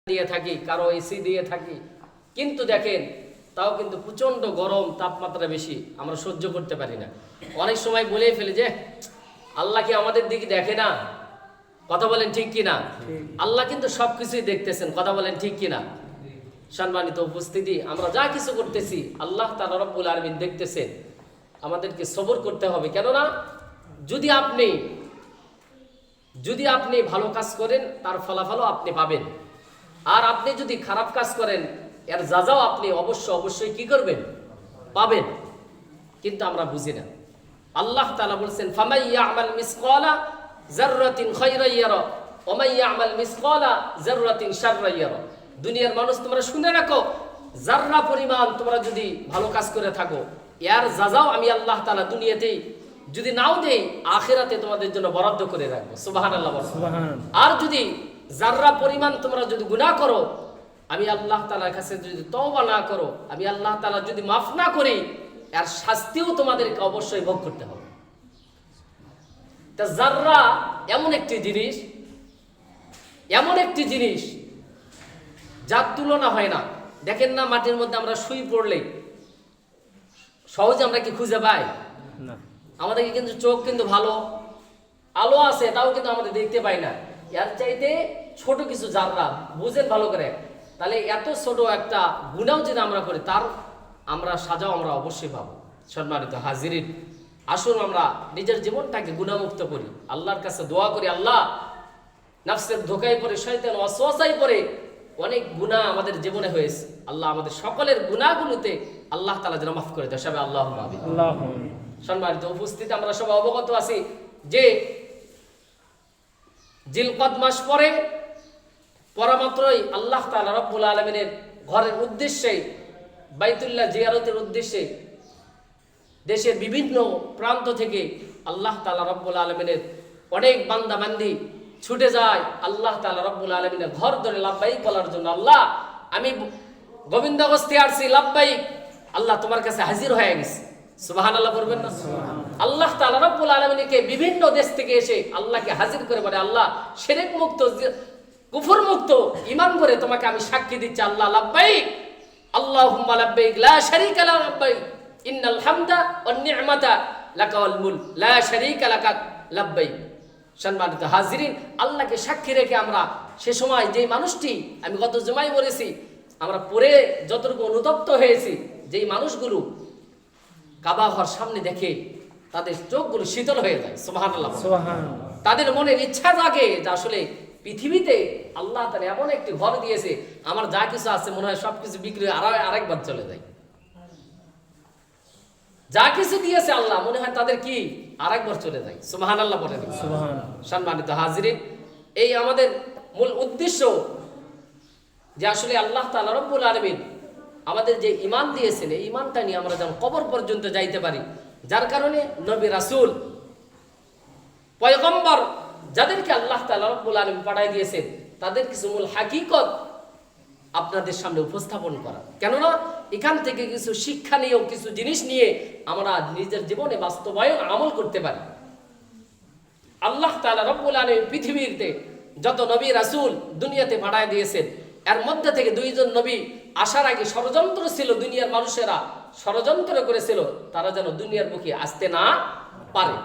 দিয়ে থাকি, কারো এসি দিয়ে থাকি, কিন্তু দেখেন তাও কিন্তু প্রচন্ড গরম, তাপমাত্রা বেশি, আমরা সহ্য করতে পারি না। অনেক সময় বলেই ফেলি যে আল্লাহ কি আমাদের দিকে দেখে না? কথা বলেন ঠিক কিনা? আল্লাহ কিন্তু সবকিছুই দেখতেছেন, কথা বলেন ঠিক কিনা? সম্মানিত উপস্থিতি, আমরা যা কিছু করতেছি আল্লাহ তাআলা রব্বুল আলামিন দেখতেছেন। আমাদেরকে সবর করতে হবে, কেননা যদি আপনি ভালো কাজ করেন তার ফলাফলও আপনি পাবেন, আর আপনি যদি খারাপ কাজ করেন এর যাজাও আপনি অবশ্যই কি করবেন? পাবেন। কিন্তু আমরা বুঝি না। আল্লাহ তাআলা বলেছেন ফামাই ইয়ামাল মিসকালা যাররাতিন খায়রান ইয়ারা ওয়া মান ইয়ামাল মিসকালা যাররাতিন শাররান ইয়ারা। দুনিয়ার মানুষ, তোমরা শুনে রাখো, যাররা পরিমাণ তোমরা যদি ভালো কাজ করে থাকো এর যাজাও আমি আল্লাহ তাআলা দুনিয়াতেই যদি নাও দেই, আখিরাতে তোমাদের জন্য বরাদ্দ করে রাখবো। সুবহানাল্লাহ। আর যদি যাররা পরিমাণ তোমরা যদি গুনাহ করো, আমি আল্লাহ তাআলার কাছে যদি তওবা না করো, আমি আল্লাহ তাআলা যদি মাফ না করি, এর শাস্তিও তোমাদেরকে অবশ্যই ভোগ করতে হবে। তা যাররা এমন একটি জিনিস যার তুলনা হয় না। দেখেন না, মাটির মধ্যে আমরা শুই পড়লে সহজে আমরা কি খুঁজে পাই না? আমাদেরকে কিন্তু চোখ কিন্তু ভালো আলো আছে, তাও কিন্তু আমাদের দেখতে পাই না। এর চাইতে ছোট কিছু যাররা, বুঝেন ভালো করে, তাহলে এত ছোট একটা গুনাহ যদি আমরা করি তার আমরা সাজাও আমরা অবশ্যই পাবো। সম্মানিত হাজিরিন, আসুন আমরা নিজের জীবনটাকে গুনাহমুক্ত করি, আল্লাহর কাছে দোয়া করি। আল্লাহ, নাফসের ধোঁকায় পড়ে, শয়তান ওয়াসওয়াসায় পড়ে অনেক গুনাহ আমাদের জীবনে হয়েছে। আল্লাহ আমাদের সকলের গুনাহগুলোতে আল্লাহ তাআলা যেন মাফ করে দেয়। সবাই আল্লাহুম্মা আমিন। সম্মানিত উপস্থিতি, আমরা সবাই অবগত আছি যে জিলকদ মাস পরা মাত্রই আল্লাহ তাআলা রব্বুল আলামিনের ঘরের উদ্দেশ্যে, বাইতুল্লাহ জিয়ারতের উদ্দেশ্যে দেশের বিভিন্ন প্রান্ত থেকে আল্লাহ তাআলা রব্বুল আলামিনের অনেক বান্দা বান্দি ছুটে যায় আল্লাহ তাআলা রব্বুল আলামিনের ঘর ধরে লাব্বাইক বলার জন্য। আল্লাহ, আমি গোবিন্দগস্তে আসছি, লাব্বাইক, আল্লাহ তোমার কাছে হাজির হয়ে গেছি। সুবহানাল্লাহ বলবেন না? আল্লাহ তাআলা রব্বুল আলামিনকে বিভিন্ন দেশ থেকে এসে আল্লাহকে হাজির করে বলে, আল্লাহ শিরক মুক্ত, কুফর মুক্ত ঈমান করে তোমাকে আমি সাক্ষী দিচ্ছি। আল্লাহ, লাব্বাইক আল্লাহুম্মা লাব্বাইক লা শারীকা লা লাব্বাইক ইন্নাল হামদা ওয়ান নি'মাতা লাকা ওয়াল মুলক লা শারীকা লাকা লাব্বাইক। সম্মানিত হাজিরিন, আল্লাহকে সাক্ষী রেখে আমরা সে সময় যেই মানুষটি আমি গত জুমায় বলেছি, আমরা পড়ে যতটুকু অনুতপ্ত হয়েছি, যেই মানুষগুলো কাবা ঘর সামনে দেখে তাদের চোখগুলো শীতল হয়ে যায়। সুবহানাল্লাহ। তাদের মনের ইচ্ছা জাগে যে আসলে পৃথিবীতে আল্লাহ তাআলা এমন একটি ঘর দিয়েছে, আমার যা কিছু আছে মনে হয় সবকিছু বিক্রি হয়ে আরেকবার চলে যায়। যা কিছু দিয়েছে আল্লাহ, মনে হয় তাদের কি আরেকবার চলে যায়। সুবহানাল্লাহ বলে দিন। সম্মানিত হাজিরিন, এই আমাদের মূল উদ্দেশ্য যে আসলে আল্লাহ তাআলা রব্বুল আলামিন আমাদের যে ঈমান দিয়েছেন, এই ঈমানটা নিয়ে আমরা যেন কবর পর্যন্ত যাইতে পারি। যার কারণে নবী রাসূল পয়গম্বর যাদেরকে আল্লাহ তাআলা রব্বুল আলামিন পাঠিয়ে দিয়েছেন, তাদের কিছু মূল হাকিকত আপনাদের সামনে উপস্থাপন করা, কেননা এখান থেকে কিছু শিক্ষা নিয়েও কিছু জিনিস নিয়ে আমরা নিজের জীবনে বাস্তবায়ন আমল করতে পারি। আল্লাহ তাআলা রব্বুল আলামিন পৃথিবীতে যত নবী রাসূল দুনিয়াতে পাঠিয়ে দিয়েছেন, এর মধ্যে থেকে দুইজন নবী আসার আগে ষড়যন্ত্র ছিল, দুনিয়ার মানুষেরা ষড়যন্ত্র করেছিল তারা যেন দুনিয়ার মুখে আসতে না পারে।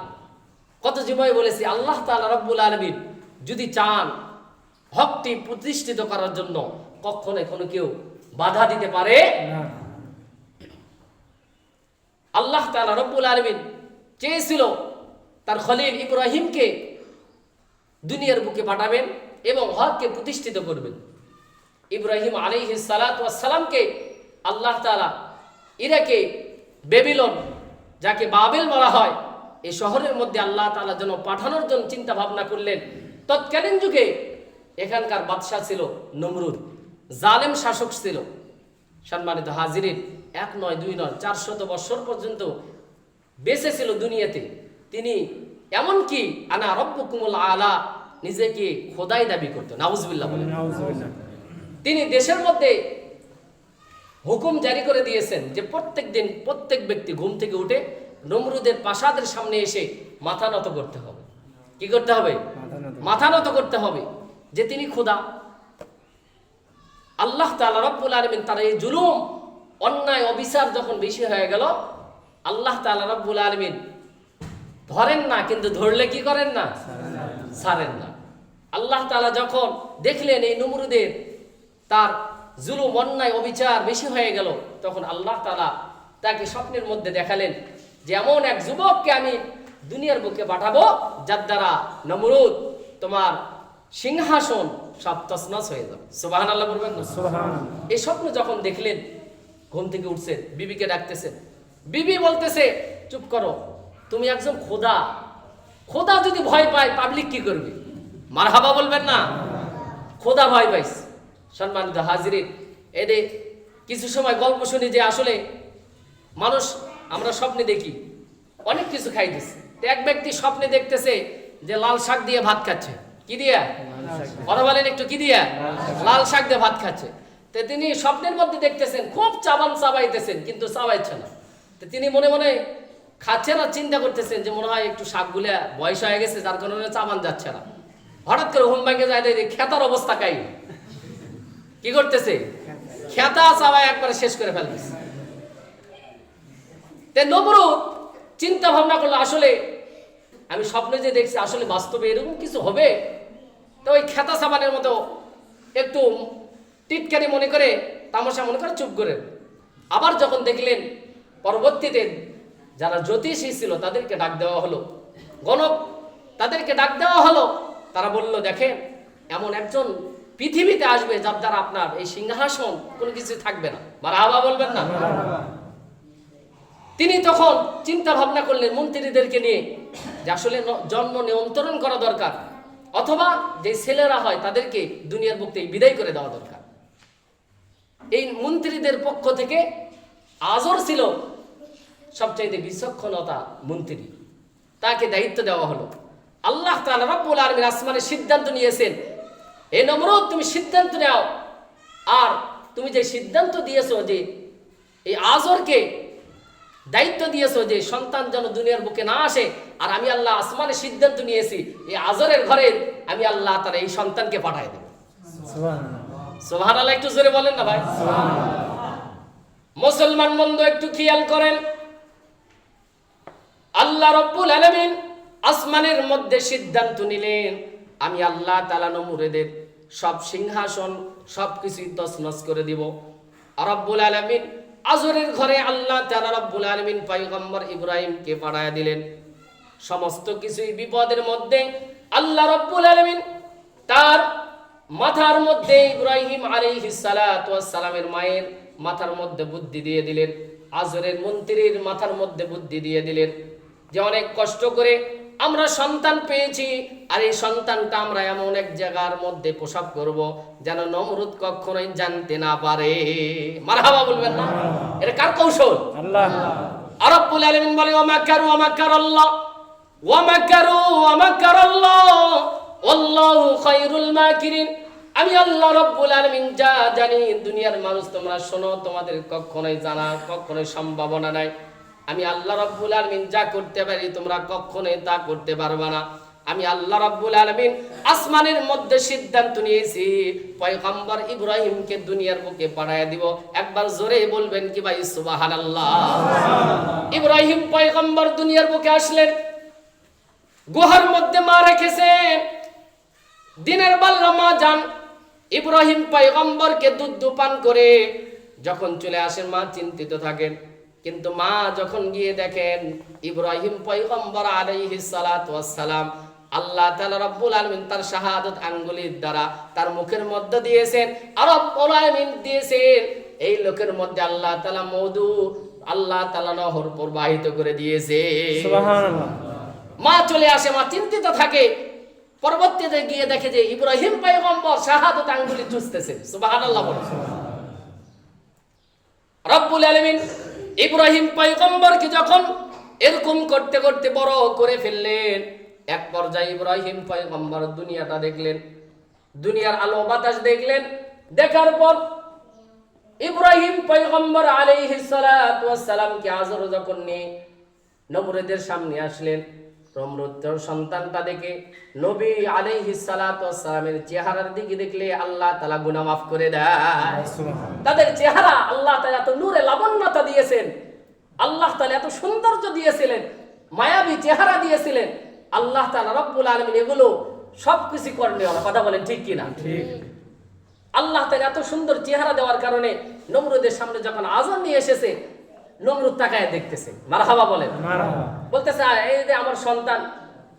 কত জীবনে বলেছি, আল্লাহ তাআলা রব্বুল আলামিন যদি চান হকটি প্রতিষ্ঠিত করার জন্য কখনোই কোনো কেউ বাধা দিতে পারে না। আল্লাহ তাআলা রব্বুল আলামিন চেয়েছিল তার খলিল ইব্রাহিমকে দুনিয়ার বুকে পাঠাবেন এবং হককে প্রতিষ্ঠিত করবেন। ইব্রাহিম আলাইহিস সালাতু ওয়াস সালামকে আল্লাহ তাআলা ইরাকে বেবিলন, যাকে বাবেল বলা হয়, এই শহরের মধ্যে আল্লাহ তাআলা যেন পাঠানোর জন্য চিন্তা ভাবনা করলেন। তৎকালীন যুগে এখানকার বাদশা ছিল নমরুদ, জালেম শাসক ছিল। সম্মানিত হাজিরিন, 1 নয় 2 নয় 400 বছর পর্যন্ত বেঁচে ছিল দুনিয়াতে। তিনি এমনকি আনা রব্বুকুমুল আলা নিজেকে খোদাই দাবি করতেন। নাউজুবিল্লাহ বলেন। তিনি দেশের মধ্যে হুকুম জারি করে দিয়েছেন যে প্রত্যেক দিন প্রত্যেক ব্যক্তি ঘুম থেকে উঠে নমরুদের প্রাসাদের সামনে এসে মাথা নত করতে হবে। কি করতে হবে? মাথা নত করতে হবে যে তিনি খোদা। আল্লাহ তাআলা রব্বুল আলামিন তার এই জুলুম, অন্যায়, অবিচার যখন বেশি হয়ে গেল, আল্লাহ তাআলা রব্বুল আলামিন ধরেন না, কিন্তু ধরলে কি করেন না? ছাড়েন না। আল্লাহ তাআলা যখন দেখলেন এই নমরুদের তার জুলুম, অন্যায়, অবিচার বেশি হয়ে গেল, তখন আল্লাহ তাআলা তাকে স্বপ্নের মধ্যে দেখালেন যে এমন এক যুবককে আমি দুনিয়ার বুকে পাঠাবো যার দ্বারা নমরুদ তোমার সিংহাসন সব তছনছ হয়ে যাবে। সুবহানাল্লাহ বলবেন না? সুবহানাল্লাহ। এই স্বপ্ন যখন দেখলেন, ঘুম থেকে উঠছেন, বিবিকে ডাকতেছেন। বিবি বলতেছে, চুপ করো, তুমি একজন খোদা, খোদা যদি ভয় পায় পাবলিক কি করবে? মারহাবা বলবেন না? খোদা ভয় পাইছে। সম্মানিত হাজিরিন, এদের কিছু সময় গল্প শুনি যে আসলে মানুষ, আমরা স্বপ্নে দেখি অনেক কিছু খাইতেছে। এক ব্যক্তি স্বপ্নে দেখতেছে যে লাল শাক দিয়ে ভাত খাচ্ছে। কি দিয়া? কথা বলেন একটু, কি দিয়া? লাল শাক দিয়ে ভাত খাচ্ছে। তো তিনি স্বপ্নের মধ্যে দেখতেছেন খুব চাবাইতেছেন, কিন্তু চাবাইছে না। তো তিনি মনে মনে খাচ্ছেন আর চিন্তা করতেছেন যে মনে হয় একটু শাকগুলা বয়স হয়ে গেছে, যার কারণে চাবান যাচ্ছে না। হঠাৎ করে ঘুম ভেঙে যায়, খেতার অবস্থা কাই কি করতেছে? খেতা চাবাই একবারে শেষ করে ফেলতেছে। নমরুদ চিন্তা ভাবনা করলো, আসলে আমি স্বপ্নে যে দেখছি আসলে বাস্তবে এরকম কিছু হবে। তো ওই খেতা সাবানের মতো একটু টিটকারি মনে করে, তামাশা মনে করে চুপ করে। আবার যখন দেখলেন পরবর্তীতে যারা জ্যোতিষী ছিল তাদেরকে ডাক দেওয়া হলো, গণক তাদেরকে ডাক দেওয়া হলো। তারা বলল, দেখেন এমন একজন পৃথিবীতে আসবে যার দ্বারা আপনার এই সিংহাসন কোনো কিছু থাকবে না। মারহাবা বলবেন না? তিনি তখন চিন্তা ভাবনা করলেন মন্ত্রীদেরকে নিয়ে যে আসলে জন্ম নিয়ন্ত্রণ করা দরকার, অথবা যে ছেলেরা হয় তাদেরকে দুনিয়ার বুক থেকে বিদায় করে দেওয়া দরকার। এই মন্ত্রীদের পক্ষ থেকে আজর ছিল সবচাইতে বিচক্ষণতা মন্ত্রী, তাকে দায়িত্ব দেওয়া হলো। আল্লাহ তাআলা রব্বুল আলামিন আসমানে সিদ্ধান্ত নিয়েছেন, এ নমরুদ তুমি সিদ্ধান্ত নাও, আর তুমি যে সিদ্ধান্ত দিয়েছো যে এই আজরকে দায়িত্ব দিয়েছো যে সন্তান যেন দুনিয়ার বুকে না আসে, আর আমি আল্লাহ আসমানে সিদ্ধান্ত নিয়েছি এই আজরের ঘরে আমি আল্লাহ তার এই সন্তানকে পাঠাই দেব। সুবহানাল্লাহ। একটু জোরে বলেন না ভাই? মুসলমান বন্ধু একটু খেয়াল করেন, আল্লাহ রব্বুল আলামিন আসমানের মধ্যে সিদ্ধান্ত নিলেন আমি আল্লাহ তাআলা নমরুদের সব সিংহাসন সবকিছু তছনছ করে দিব। রব্বুল আলামিন আজরের ঘরে আল্লাহ তাআলা রব্বুল আলামিন পয়গম্বর ইব্রাহিমকে পাঠায়া দিলেন। সমস্ত কিছুই বিপদের মধ্যে আল্লাহ রব্বুল আলামিন তার মাথার মধ্যে ইব্রাহিম আলাইহিস সালাতু ওয়াস সালামের মায়ের মাথার মধ্যে বুদ্ধি দিয়ে দিলেন, আজরের মন্ত্রীর মাথার মধ্যে বুদ্ধি দিয়ে দিলেন যে অনেক কষ্ট করে আমরা সন্তান পেয়েছি, আর এই সন্তানটা আমরা এমন এক জায়গার মধ্যে প্রসব করব যেন নমরুদ কখনোই জানতে না পারে। মারহাবা বলবেন না? এটা কার কৌশল? আল্লাহ। রব্বুল আলামিন বলে, ওয়া মাকারু ওয়া মাকারাল্লাহ ওয়া মাকারু ওয়া মাকারাল্লাহ আল্লাহু খায়রুল মাকিরিন। আমি আল্লাহ রব্বুল আলামিন যা জানি, দুনিয়ার মানুষ তোমরা শোনো, তোমাদের কখনোই জানা কখনোই সম্ভাবনা নাই। আমি আল্লাহ রব্বুল আলামিন যা করতে পারি তোমরা কখনোই তা করতে পারবে না। আমি আল্লাহ রব্বুল আলামিন আসমানের মধ্যে সিদ্ধান্ত নিয়েছি পয়গম্বর ইব্রাহিমকে দুনিয়ার বুকে পাঠায়া দিব। একবার জোরে বলবেন কি ভাই? সুবহানাল্লাহ। ইব্রাহিম পয়গম্বর দুনিয়ার বুকে আসলেন, গুহার মধ্যে মা রেখেছেন। দিনের বেলা মা যান ইব্রাহিম পয়গম্বরকে দুধ পান করে যখন চলে আসেন, মা চিন্তিত থাকেন। কিন্তু মা যখন গিয়ে দেখেন ইব্রাহিম পয়গম্বর আলাইহিস সালাতু ওয়াস সালাম আল্লাহ তাআলা রব্বুল আলামিন তার শাহাদাত আঙ্গুলের দ্বারা তার মুখের মধ্যে দিয়েছেন, আর রব্বুল আলামিন দিয়েছেন এই লোকের মধ্যে আল্লাহ তাআলা মধু, আল্লাহ তাআলা নহর প্রবাহিত করে দিয়েছে। সুবহানাল্লাহ। মা চলে আসে, মা চিন্তিত থাকে। পরবর্তীতে গিয়ে দেখে যে ইব্রাহিম পয়গম্বর শাহাদাত আঙ্গুলি চুষতেছেন। সুবহানাল্লাহ বলে। রব্বুল আলামিন ইব্রাহিম পয়গম্বরকে যখন এরকম করতে করতে বড় করে ফেললেন, এক পর্যায়ে ইব্রাহিম পয়গম্বর দুনিয়াটা দেখলেন, দুনিয়ার আলো বাতাস দেখলেন। দেখার পর ইব্রাহিম পয়গম্বর আলাইহিস সালাতু ওয়াস সালাম কে আজর যখন নিয়ে নমরুদের সামনে আসলেন, নমরুদ তার সন্তানটা দেখে নবী আলাইহিস সালাতু ওয়াস সালামের চেহারার দিকে দেখলে আল্লাহ তাআলা গুনাহ মাফ করে দেয়। তাদের চেহারা আল্লাহ তাআলা এত নূরে লাবণ্যতা দিয়েছেন, আল্লাহ তাআলা এত সৌন্দর্য দিয়েছিলেন, মায়াবী চেহারা দিয়েছিলেন। আল্লাহ তাআলা রব্বুল আলামিন এগুলো সবকিছু করলে ওরা কথা বলেন ঠিক কিনা? ঠিক। আল্লাহ তাআলা এত সুন্দর চেহারা দেওয়ার কারণে নমরুদের সামনে যখন আযান নিয়ে এসেছে, নমরুদ তাকায় দেখতেছে, মারহাবা বলেন, মারহাবা বলতেছে, এই যে আমার সন্তান।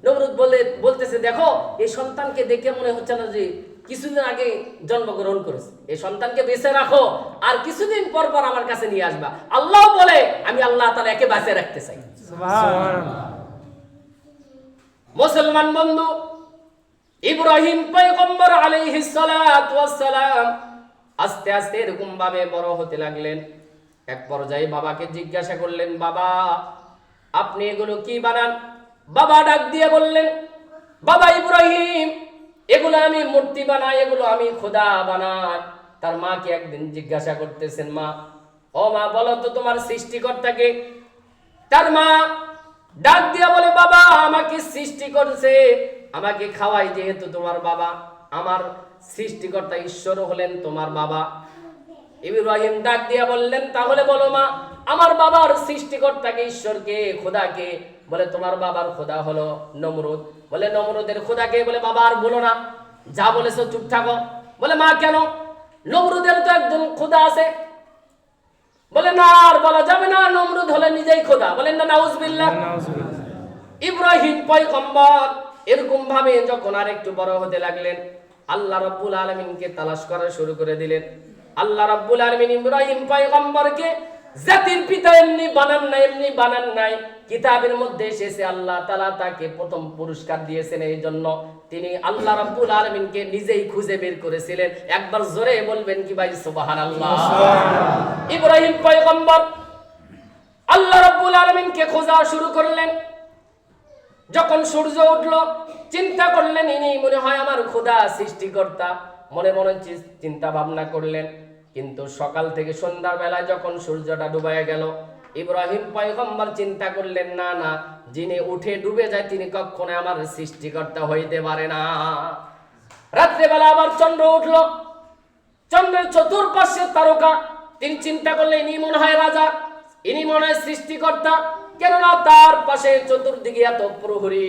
নমরুদ বলতেছে, দেখো এই সন্তানকে দেখে মনে হচ্ছে না যে কিছুদিন আগে জন্মগ্রহণ করেছে, এই সন্তানকে বেঁচে রাখো আর কিছুদিন পর পর আমার কাছে নিয়ে আসবা। আল্লাহ বলে আমি আল্লাহ তাআলা একে বাঁচিয়ে রাখতে চাই। সুবহানাল্লাহ। মুসলমান বন্ধু, ইব্রাহিম পয়গম্বর আলাইহিস সালাতু ওয়াস সালাম আস্তে আস্তে এরকম ভাবে বড় হতে লাগলেন। এক পর্যায়ে বাবাকে জিজ্ঞাসা করলেন, বাবা আপনি এগুলো কি বানান? বাবা ডাক দিয়ে বললেন, বাবা ইব্রাহিম, এগুলো আমি মূর্তি বানাই, এগুলো আমি খোদা বানাই। তার মাকে একদিন জিজ্ঞাসা করতেছেন, মা ও মা বলো তো তোমার সৃষ্টিকর্তাকে? তার মা ডাক দিয়ে বলে, বাবা আমাকে সৃষ্টি করছে, আমাকে খাওয়াই যেহেতু তোমার বাবা, আমার সৃষ্টিকর্তা ঈশ্বর হলেন তোমার বাবা। ইব্রাহিম ডাক দিয়ে বললেন, তাহলে বলো মা আমার বাবার সৃষ্টিকর্তাকে, ঈশ্বরকে, খোদাকে? বলে তোমার বাবার খোদা হলো নমরুদ। বলে নমরুদের খোদাকে? বলে বাবা আর বলো না, যা বলেছো চুপ থাকো। বলে মা কেন? নমরুদের তো একজন খোদা আছে। বলে না আর বলা যাবে না, নমরুদ হলে নিজেই খোদা। বলেন না নাউজুবিল্লাহ। ইব্রাহিম পয়গম্বর এরকম ভাবে যখন আর একটু বড় হতে লাগলেন, আল্লাহ রাব্বুল আলামিনকে তালাশ করা শুরু করে দিলেন। আল্লাহ রাব্বুল আলামিন ইব্রাহিম পয়গম্বরকে জাতির পিতা এমনি বানান নাই, কিতাবের মধ্যে এসেছে আল্লাহ তাআলা তাকে প্রথম পুরস্কার দিয়েছেন এই জন্য তিনি আল্লাহ রাব্বুল আলামিনকে নিজেই খুঁজে বের করেছিলেন। একবার জোরে বলবেন কি ভাই সুবহানাল্লাহ। ইব্রাহিম পয়গম্বর আল্লাহ রাব্বুল আলামিনকে খোঁজা শুরু করলেন। যখন সূর্য উঠলো চিন্তা করলেন ইনি মনে হয় আমার খোদা, সৃষ্টিকর্তা। মনে মনে চিন্তা ভাবনা করলেন, কিন্তু সকাল থেকে সন্ধ্যার বেলায় যখন সূর্যটা ডুবে গেল, ইব্রাহিম পয়গম্বর চিন্তা করলেন, না না, যিনি উঠে ডুবে যায় তিনি কখনো আমার সৃষ্টিকর্তা হইতে পারে না। রাত্রেবেলা আবার চন্দ্র উঠলো, চন্দ্রের চতুর্পাশে তারকা। তিনি চিন্তা করলেন ইনি মনে হয় রাজা, ইনি মনে হয় সৃষ্টিকর্তা, কেননা তার পাশে চতুর্দিকে এত প্রহরী,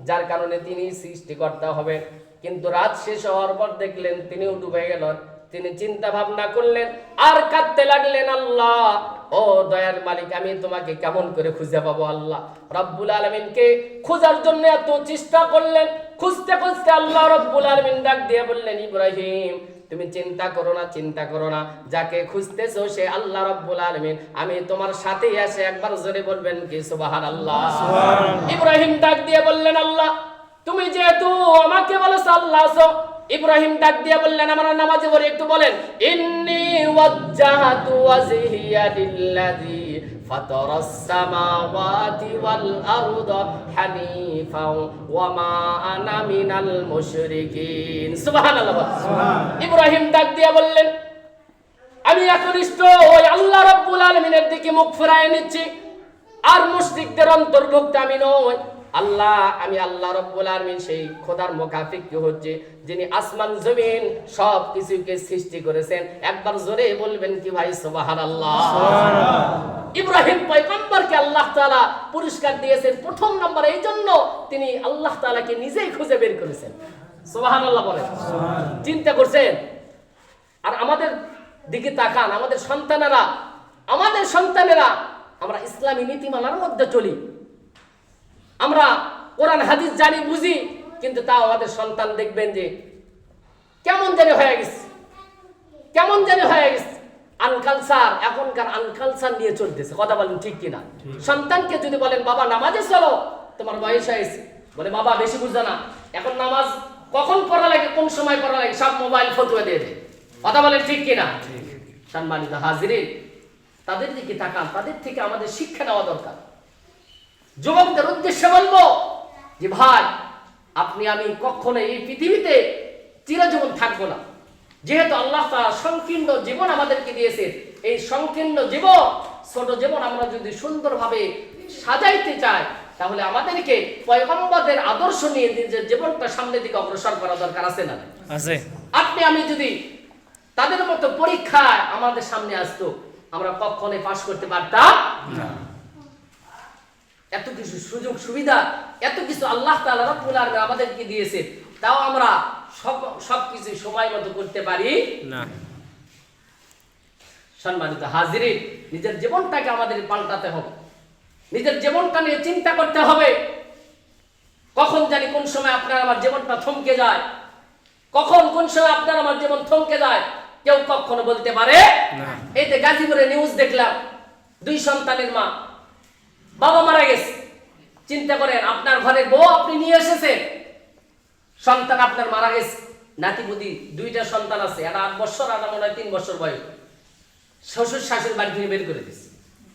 যার কারণে তিনি সৃষ্টিকর্তা হবেন। কিন্তু রাত শেষ হওয়ার পর দেখলেন তিনিও ডুবে গেলেন। তিনি চিন্তা ভাবনা করলেন আর কাঁদতে লাগলেন, আল্লাহ ও দয়ার মালিক, আমি তোমাকে কেমন করে খুঁজে পাবো? আল্লাহ রাব্বুল আলামিনকে খোঁজার জন্য এত চেষ্টা করলেন। খুঁজতে খুঁজতে আল্লাহ রাব্বুল আলামিন ডাক দিয়ে বললেন, ইব্রাহিম তুমি চিন্তা করো না, যাকে খুঁজতেছো সে আল্লাহ রাব্বুল আলামিন, আমি তোমার সাথেই আছি। একবার জোরে বলবেন কি সুবহানাল্লাহ। ইব্রাহিম ডাক দিয়ে বললেন, আল্লাহ তুমি যেহেতু আমাকে বলেছো আল্লাহ আছো। ইব্রাহিম ডাক দিয়ে বললেন, আমরা নামাজে পড়ি, একটু বলেন, ইন্নী ওয়াজ্জাহাতু ওয়াজহিয়া লিল্লাযী ফাতারাস সামাওয়াতি ওয়াল আরদা হানিফাও ওয়া মা আনা মিনাল মুশরিকিন। সুবহানাল্লাহ। ইব্রাহিম ডাক দিয়ে বললেন, আমি একনিষ্ঠ ওই আল্লাহ রাব্বুল আলামিনের দিকে মুখ ফিরিয়ে নিচ্ছি, আর মুশরিকদের অন্তর্ভুক্ত আমি নই। আমি আল্লাহ রাব্বুল আলামিন সেই খোদার মুখাপেক্ষী হচ্ছে যিনি আসমান জমিন সব কিছুকে সৃষ্টি করেছেন। একবার জোরে বলবেন কি ভাই সুবহানাল্লাহ। ইব্রাহিম পয়গম্বরকে আল্লাহ তাআলা পুরস্কার দিয়েছেন প্রথম নম্বরে, এই জন্য তিনি আল্লাহ তাআলাকে নিজেই খুঁজে বের করেছেন। সুবহানাল্লাহ বলেন। চিন্তা করছেন? আর আমাদের দিকে তাকান, আমাদের সন্তানেরা আমরা ইসলামী নীতিমালার মধ্যে চলি, আমরা কোরআন হাদিস জানি বুঝি, কিন্তু তাও আমাদের সন্তান দেখবেন যে কেমন জানি হয়ে গেছে। আনকালচার, এখনকার আনকালচার নিয়ে চলতেছে। কথা বলেন ঠিক কিনা? সন্তানকে যদি বলেন বাবা নামাজে চলো, তোমার বয়স হয়েছে, বলে বাবা বেশি বুঝো না, এখন নামাজ কখন পড়া লাগে, কোন সময় পড়া লাগে, সব মোবাইল ফতুয়া দিয়ে দেয়। কথা বলেন ঠিক কিনা? সম্মানিত হাজিরিন, তাদের দিকে তাকান, তাদের থেকে আমাদের শিক্ষা নেওয়া দরকার। যুবকদের উদ্দেশ্যে বলবো যে ভাই, আপনি আমি কখনো এই পৃথিবীতে চিরজীবন থাকবো না। যেহেতু আল্লাহ তাআলা সংকীর্ণ জীবন আমাদেরকে দিয়েছেন, এই সংকীর্ণ জীবন, ছোট জীবন আমরা যদি সুন্দরভাবে সাজাইতে চাই, তাহলে আমাদেরকে পয়গম্বরদের আদর্শ নিয়ে নিজের জীবনটা সামনের দিকে অগ্রসর করা দরকার আছে না? আছে। আপনি আমি যদি তাদের মতো পরীক্ষায় আমাদের সামনে আসতো, আমরা কখনোই পাশ করতে পারতাম না। এত কিছু সুযোগ সুবিধা, এত কিছু আল্লাহ তাআলা রব্বুল আলামিন আমাদেরকে দিয়েছে, তাও আমরা সবকিছু সময় মতো করতে পারি না। সম্মানিত হাজিরিন, নিজের জীবনটাকে আমাদের পাল্টাতে হবে, নিজের জীবনটা নিয়ে চিন্তা করতে হবে। কখন জানি কোন সময় আপনার আমার জীবনটা থমকে যায়, কখন কোন সময় আপনার আমার জীবন থমকে যায় কেউ কখনো বলতে পারে না। এই যে গাজীপুরে নিউজ দেখলাম, 2 সন্তানের মা, বাবা মারা গেছে। চিন্তা করেন, আপনার ঘরে বউ আপনি নিয়ে এসেছেন, সন্তান আপনার মারা গেছে, নাতিপুতি 2টা সন্তান আছে, একটা 8 বছর আর মনে হয় 3 বছর বয়স, শ্বশুর শাশুড়ি বাড়ি থেকে বের করে দিচ্ছে।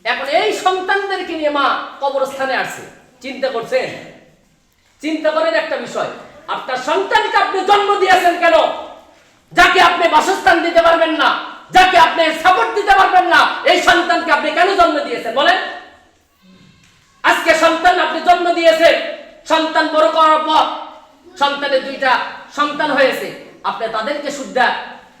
এখন এই সন্তানদেরকে নিয়ে মা কবরস্থানে আসছে। চিন্তা করছেন? চিন্তা করেন একটা বিষয়, আপনার সন্তানকে আপনি জন্ম দিয়েছেন কেন? যাকে আপনি বাসস্থান দিতে পারবেন না, যাকে আপনি সাপোর্ট দিতে পারবেন না, এই সন্তানকে আপনি কেন জন্ম দিয়েছেন বলেন? আজকে সন্তান আপনি জন্ম দিয়েছেন, সন্তান বড় করার পর সন্তানের 2টা সন্তান হয়েছে, আপনি তাদেরকে শুদ্ধা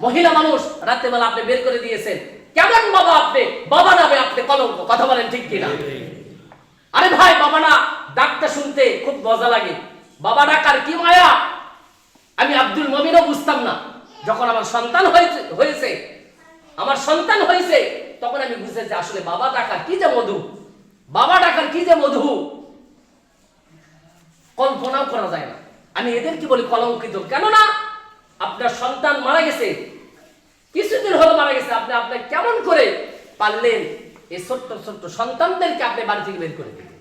মহিলা মানুষ রাতে বেলা আপনি বের করে দিয়েছেন। কেমন বাবা আপনি? বাবা নামে আপনি কলঙ্ক। কথা বলেন ঠিক কিনা? আরে ভাই, বাবা না ডাকটা শুনতে খুব মজা লাগে, বাবা ডাকার কি মায়া। আমি আব্দুল মমিনও বুঝতাম না, যখন আমার সন্তান হয়েছে আমার সন্তান হয়েছে তখন আমি বুঝেছি আসলে বাবা ডাকার কি যে মধু, বাবা ডাকার কি যে মধু, কল্পনাও করা যায় না। আমি এদেরকে বলি কলঙ্কিত। কেননা আপনার সন্তান মারা গেছে, কিছুদিন হলো মারা গেছে, আপনি কেমন করে পারলেন এই ছোট্ট ছোট্ট সন্তানদেরকে আপনি বাড়ি থেকে বের করে দিলেন?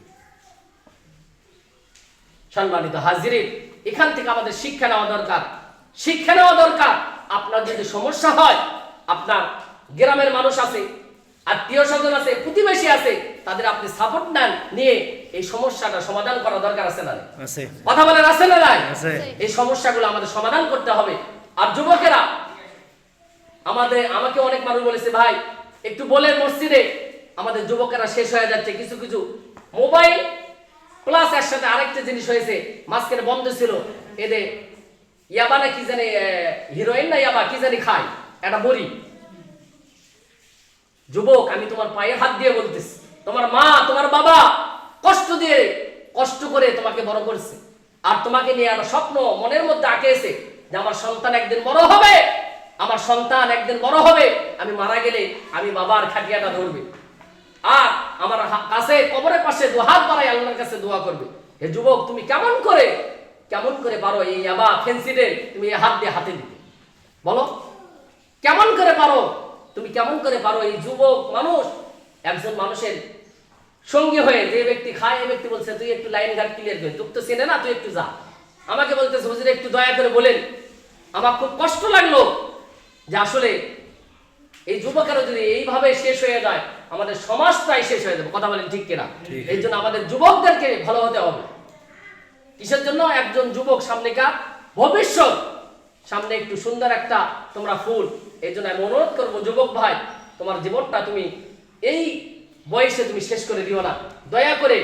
সম্মানিত হাজিরিন, এখান থেকে আমাদের শিক্ষা নেওয়া দরকার, শিক্ষা নেওয়া দরকার। আপনার যদি সমস্যা হয়, আপনার গ্রামের মানুষ আছে, আত্মীয় স্বজন আছে, প্রতিবেশী আছে, তাদের আপনি সাপোর্ট নেন, নিয়ে এই সমস্যাটা সমাধান করা দরকার আছে না? আছে। কথা বলেন আছে না? আছে। এই সমস্যাগুলো আমাদের সমাধান করতে হবে। আর যুবকেরা, আমাকে অনেক মানুষ বলেছে, ভাই একটু বলেন মসজিদে, আমাদের যুবকেরা শেষ হয়ে যাচ্ছে। কিছু কিছু মোবাইল প্লাস এর সাথে আরেকটা জিনিস হয়েছে, মাঝখানে বন্ধ ছিল, এদের ইয়াবা না কি জানি, হিরোইন না ইয়াবা কি জানি খায়, একটা বড়ি। যুবক, আমি তোমার পায়ে হাত দিয়ে বলতেছি, তোমার মা তোমার বাবা কষ্ট করে তোমাকে বড় করছে, আর তোমাকে নিয়ে একটা স্বপ্ন মনের মধ্যে আঁকেছে যে আমার সন্তান একদিন বড় হবে, আমার সন্তান একদিন বড় হবে, আমি মারা গেলে আমি বাবার খাটিয়াটা ধরবে, আর আমার কাছে কবরের পাশে 2 হাত বাড়াই আল্লাহর কাছে দোয়া করবে। হে যুবক, তুমি কেমন করে পারো এই ইয়াবা ফেন্সিডে তুমি এই হাত দিয়ে হাতে দিতে? বলো, কেমন করে পারো? তুমি কেমন করে পারো? এই যুবক মানুষ, একজন মানুষের সঙ্গী হয়ে, যে ব্যক্তি খায়, এই ব্যক্তি বলছে তুই একটু লাইন ঘাট ক্লিয়ার করে, তুই তো চেনে না, তুই একটু যা। আমাকে বলতেছে হুজুর একটু দয়া করে বলেন। আমার খুব কষ্ট লাগলো যে আসলে এই যুবকেরা যদি এইভাবে শেষ হয়ে যায়, আমাদের সমাজটাই শেষ হয়ে যাবে। কথা বলেন ঠিক কিনা? এই জন্য আমাদের যুবকদেরকে ভালো হতে হবে। কিসের জন্য? একজন যুবক সামনেকার ভবিষ্যৎ, সামনে একটু সুন্দর একটা তোমরা ফুল। এই জন্য আমি অনুরোধ করবো যুবক ভাই, তোমার জীবনটা তুমি এই বয়সে তুমি শেষ করে দিও না। দয়া করে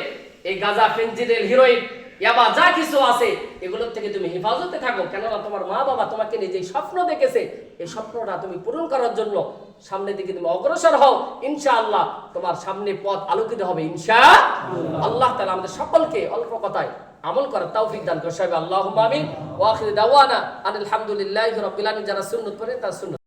এই গাঁজা, ফেনজিডিল, হিরোইন, ইয়াবা যা কিছু আছে এগুলোর থেকে তুমি হেফাজতে থাকো। কেননা তোমার মা বাবা তোমাকে নিয়ে যে স্বপ্ন দেখেছে, এই স্বপ্নটা তুমি পূরণ করার জন্য সামনের দিকে তুমি অগ্রসর হও। ইনশাআল্লাহ তোমার সামনে পথ আলোকিত হবে ইনশাআল্লাহ। আল্লাহ তাআলা আমাদের সকলকে অল্প কথায় আমল করার তৌফিক দান করুন। আল্লাহুম্মা আমিন। ওয়া আখিরু দাওয়ানা আনিল হামদুলিল্লাহি রাব্বিল আলামিন। যারা সুন্নাত পড়ে তারা সুন্নাত